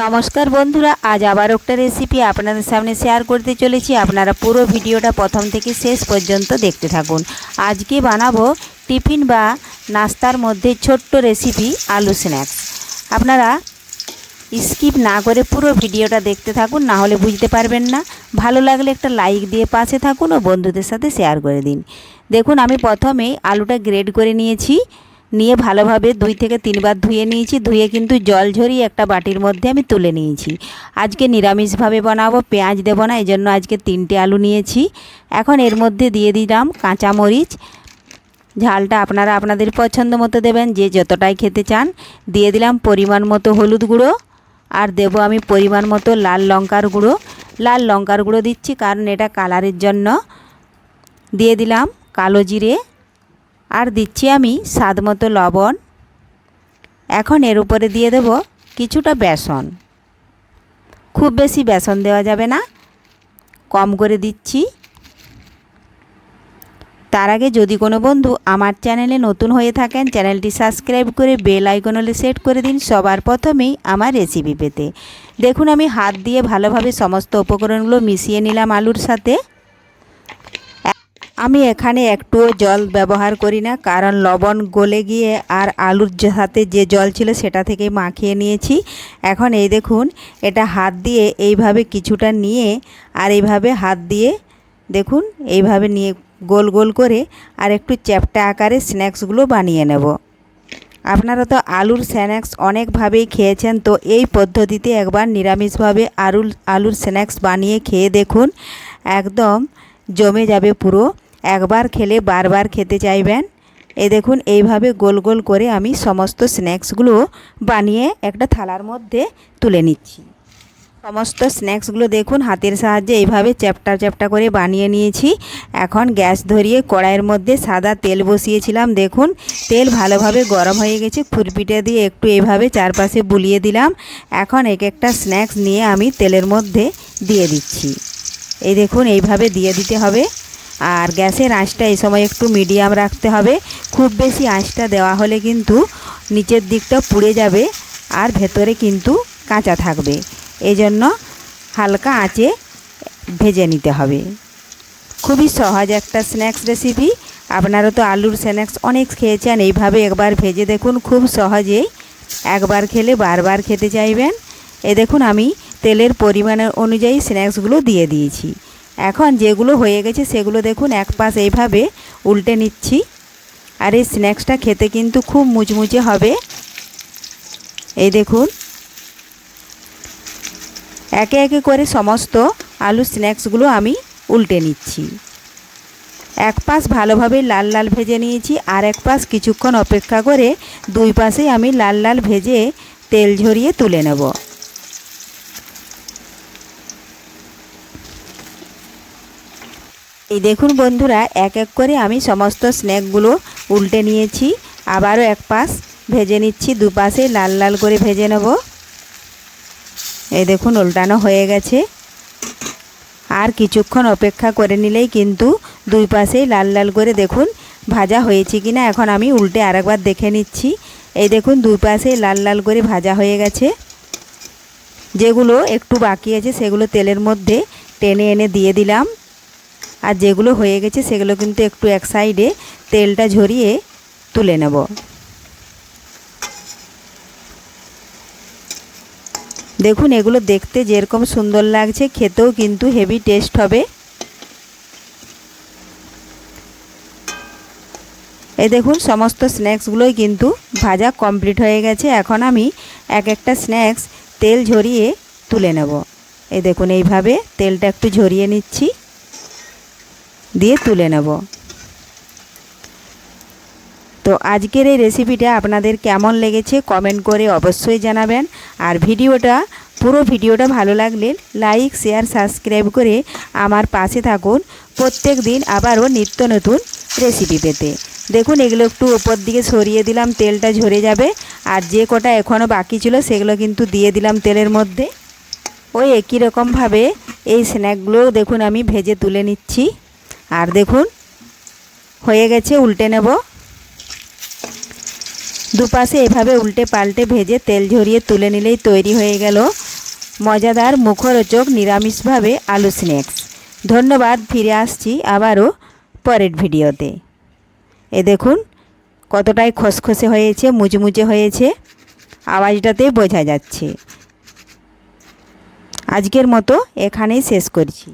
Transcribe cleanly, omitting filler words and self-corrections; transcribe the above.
নমস্কার বন্ধুরা, আজ আবার একটা রেসিপি আপনাদের সামনে শেয়ার করতে চলেছি। আপনারা পুরো ভিডিওটা প্রথম থেকে শেষ পর্যন্ত দেখতে থাকুন। আজকে বানাবো টিফিন বা নাস্তার মধ্যে ছোট্ট রেসিপি আলু স্ন্যাক্স। আপনারা স্কিপ না করে পুরো ভিডিওটা দেখতে থাকুন, না হলে বুঝতে পারবেন না। ভালো লাগলে একটা লাইক দিয়ে পাশে থাকুন ও বন্ধুদের সাথে শেয়ার করে দিন। দেখুন, আমি প্রথমেই আলুটা গ্রেড করে নিয়েছি, নিয়ে ভালোভাবে 2 থেকে 3 বার ধুয়ে নিয়েছি। ধুয়ে কিন্তু জল ঝরিয়ে একটা বাটির মধ্যে আমি তুলে নিয়েছি। আজকে নিরামিষভাবে বানাবো, পেঁয়াজ দেব না, এজন্য আজকে 3টে আলু নিয়েছি। এখন এর মধ্যে দিয়ে দিলাম কাঁচামরিচ। ঝালটা আপনারা আপনাদের পছন্দ মতো দেবেন, যে যতটাই খেতে চান। দিয়ে দিলাম পরিমাণ মতো হলুদ গুঁড়ো, আর দেব আমি পরিমাণ মতো লাল লঙ্কার গুঁড়ো। লাল লঙ্কার গুঁড়ো দিচ্ছি কারণ এটা কালারের জন্য। দিয়ে দিলাম কালো জিরে, আর দিচ্ছি আমি স্বাদ মতো লবণ। এখন এর উপরে দিয়ে দেব কিছুটা বেসন। খুব বেশি বেসন দেওয়া যাবে না, কম করে দিচ্ছি। তার আগে যদি কোনো বন্ধু আমার চ্যানেলে নতুন হয়ে থাকেন, চ্যানেলটি সাবস্ক্রাইব করে বেল আইকন হলে সেট করে দিন সবার প্রথমেই আমার রেসিপি পেতে। দেখুন, আমি হাত দিয়ে ভালোভাবে সমস্ত উপকরণগুলো মিশিয়ে নিলাম আলুর সাথে। আমি এখানে একটুও জল ব্যবহার করি না, কারণ লবণ গলে গিয়ে আর আলুর সাথে যে জল ছিল সেটা থেকে মাখিয়ে নিয়েছি। এখন এই দেখুন, এটা হাত দিয়ে এইভাবে কিছুটা নিয়ে, আর এইভাবে হাত দিয়ে দেখুন এইভাবে নিয়ে গোল গোল করে আর একটু চ্যাপ্টা আকারে স্ন্যাক্সগুলো বানিয়ে নেব। আপনারা তো আলুর স্ন্যাক্স অনেকভাবেই খেয়েছেন, তো এই পদ্ধতিতে একবার নিরামিষভাবে আলুর স্ন্যাক্স বানিয়ে খেয়ে দেখুন, একদম জমে যাবে পুরো। একবার খেলে বারবার খেতে চাইবেন। এই দেখুন, এইভাবে গোল গোল করে আমি সমস্ত স্ন্যাক্সগুলো বানিয়ে একটা থালার মধ্যে তুলে নিচ্ছি। সমস্ত স্ন্যাক্সগুলো দেখুন হাতের সাহায্যে এইভাবে চ্যাপ্টা চ্যাপ্টা করে বানিয়ে নিয়েছি। এখন গ্যাস ধরিয়ে কড়াইয়ের মধ্যে সাদা তেল বসিয়েছিলাম। দেখুন, তেল ভালোভাবে গরম হয়ে গেছে। খুরপিটা দিয়ে একটু এইভাবে চারপাশে বুলিয়ে দিলাম। এখন এক একটা স্ন্যাক্স নিয়ে আমি তেলের মধ্যে দিয়ে দিচ্ছি। এই দেখুন, এইভাবে দিয়ে দিতে হবে। আর গ্যাসের আঁচটা এই সময় একটু মিডিয়াম রাখতে হবে। খুব বেশি আঁচটা দেওয়া হলে কিন্তু নিচের দিকটা পুড়ে যাবে আর ভেতরে কিন্তু কাঁচা থাকবে। এই জন্য হালকা আঁচে ভেজে নিতে হবে। খুবই সহজ একটা স্ন্যাক্স রেসিপি। আপনারা তো আলুর স্ন্যাক্স অনেক খেয়েছেন, এইভাবে একবার ভেজে দেখুন, খুব সহজেই একবার খেলে বারবার খেতে চাইবেন। দেখুন, আমি তেলের পরিমাণের অনুযায়ী স্ন্যাক্সগুলো দিয়ে দিয়েছি। এখন যেগুলো হয়ে গেছে সেগুলো দেখুন এক পাশ এইভাবে উল্টে নিচ্ছি। আর এই স্ন্যাক্সটা খেতে কিন্তু খুব মুচমুচে হবে। এই দেখুন, একে একে করে সমস্ত আলু স্ন্যাক্সগুলো আমি উল্টে নিচ্ছি। এক পাশ ভালোভাবে লাল লাল ভেজে নিয়েছি, আর এক পাশ কিছুক্ষণ অপেক্ষা করে দুই পাশেই আমি লাল লাল ভেজে তেল ঝরিয়ে তুলে নেব। এই দেখুন বন্ধুরা, এক এক করে আমি সমস্ত স্ন্যাকগুলো উল্টে নিয়েছি। আবারও এক পাশ ভেজে নিচ্ছি, দুপাশে লাল লাল করে ভেজে নেব। এই দেখুন, উল্টানো হয়ে গেছে। আর কিছুক্ষণ অপেক্ষা করে নিলেই কিন্তু দুই পাশেই লাল লাল করে দেখুন ভাজা হয়েছে কিনা। এখন আমি উল্টে আরেকবার দেখে নিচ্ছি। এই দেখুন, দুই পাশেই লাল লাল করে ভাজা হয়ে গেছে। যেগুলো একটু বাকি আছে সেগুলো তেলের মধ্যে টেনে এনে দিয়ে দিলাম। আর যেগুলো হয়ে গেছে সেগুলো কিন্তু একটু এক সাইডে তেলটা ঝরিয়ে তুলে নেব। দেখুন, এগুলো দেখতে যেরকম সুন্দর লাগছে, খেতেও কিন্তু হেভি টেস্ট হবে। এই দেখুন, সমস্ত স্ন্যাক্সগুলোই কিন্তু ভাজা কমপ্লিট হয়ে গেছে। এখন আমি এক একটা স্ন্যাক্স তেল ঝরিয়ে তুলে নেব। এই দেখুন, এইভাবে তেলটা একটু ঝরিয়ে নিচ্ছি, দিয়ে তুলে নেব। তো আজকের এই রেসিপিটা আপনাদের কেমন লেগেছে কমেন্ট করে অবশ্যই জানাবেন। আর পুরো ভিডিওটা ভালো লাগলে লাইক শেয়ার সাবস্ক্রাইব করে আমার পাশে থাকুন প্রত্যেক দিন আবারও নিত্য নতুন রেসিপি পেতে। দেখুন, এগুলো একটু উপর দিকে সরিয়ে দিলাম, তেলটা ঝরে যাবে। আর যে কটা এখনও বাকি ছিল সেগুলো কিন্তু দিয়ে দিলাম তেলের মধ্যে। ওই একই রকমভাবে এই স্ন্যাকগুলো দেখুন আমি ভেজে তুলে নিচ্ছি। আর দেখুন, হয়ে গেছে, উল্টে নেব। দুপাশে এভাবে উল্টে পাল্টে ভেজে তেল ঝরিয়ে তুলে নিলেই তৈরি হয়ে গেল মজাদার মুখরোচক নিরামিষভাবে আলু স্ন্যাক্স। ধন্যবাদ, ফিরে আসছি আবারও পরের ভিডিওতে। এ দেখুন কতটাই খসখসে হয়েছে, মুচমুচে হয়েছে, আওয়াজটাতেই বোঝা যাচ্ছে। আজকের মতো এখানেই শেষ করছি।